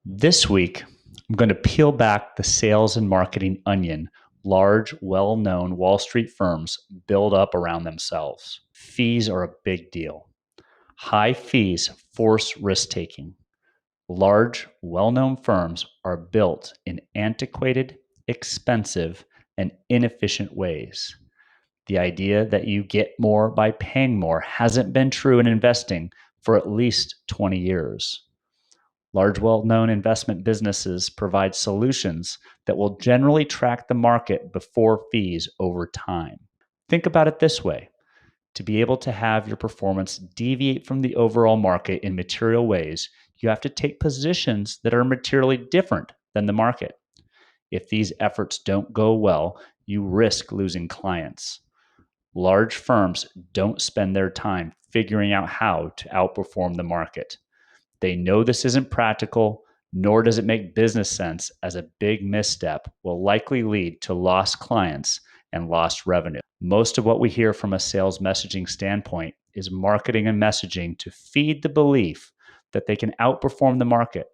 This week, I'm going to peel back the sales and marketing onion large, well known Wall Street firms build up around themselves. Fees are a big deal. High fees force risk taking. Large, well known firms are built in antiquated, expensive, and inefficient ways. The idea that you get more by paying more hasn't been true in investing for at least 20 years. Large, well known investment businesses provide solutions that will generally track the market before fees over time. Think about it this way: to be able to have your performance deviate from the overall market in material ways, you have to take positions that are materially different than the market. If these efforts don't go well, you risk losing clients. Large firms don't spend their time figuring out how to outperform the market. They know this isn't practical, nor does it make business sense, as a big misstep will likely lead to lost clients and lost revenue. Most of what we hear from a sales messaging standpoint is marketing and messaging to feed the belief that they can outperform the market.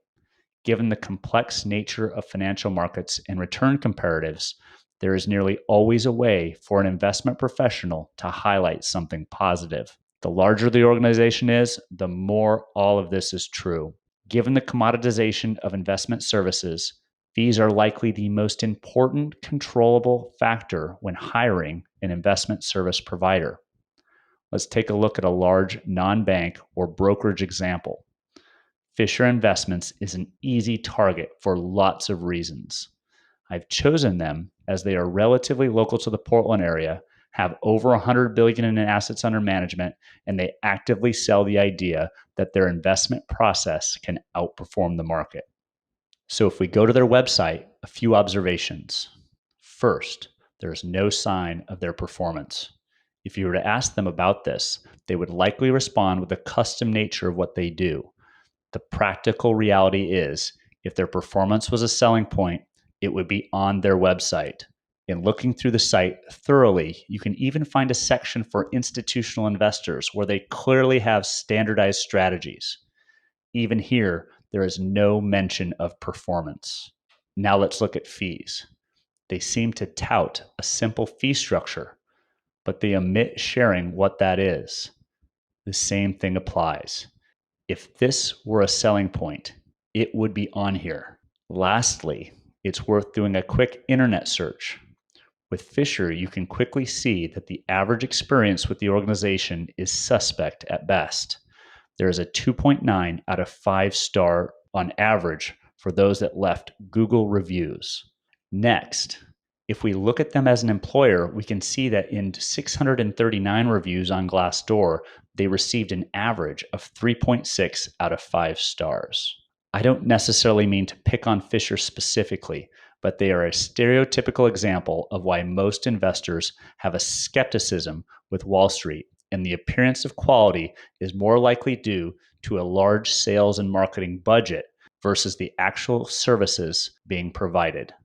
Given the complex nature of financial markets and return comparatives, there is nearly always a way for an investment professional to highlight something positive. The larger the organization is, the more all of this is true. Given the commoditization of investment services, fees are likely the most important controllable factor when hiring an investment service provider. Let's take a look at a large non-bank or brokerage example. Fisher Investments is an easy target for lots of reasons. I've chosen them as they are relatively local to the Portland area, have over $100 billion in assets under management, and they actively sell the idea that their investment process can outperform the market. So if we go to their website, a few observations. First, there's no sign of their performance. If you were to ask them about this, they would likely respond with the custom nature of what they do. The practical reality is, if their performance was a selling point, it would be on their website. In looking through the site thoroughly, you can even find a section for institutional investors where they clearly have standardized strategies. Even here, there is no mention of performance. Now let's look at fees. They seem to tout a simple fee structure, but they omit sharing what that is. The same thing applies. If this were a selling point, it would be on here. Lastly, it's worth doing a quick internet search. With Fisher, you can quickly see that the average experience with the organization is suspect at best. There is a 2.9 out of 5 star on average for those that left Google reviews. Next, if we look at them as an employer, we can see that in 639 reviews on Glassdoor, they received an average of 3.6 out of 5 stars. I don't necessarily mean to pick on Fisher specifically, but they are a stereotypical example of why most investors have a skepticism with Wall Street, and the appearance of quality is more likely due to a large sales and marketing budget versus the actual services being provided.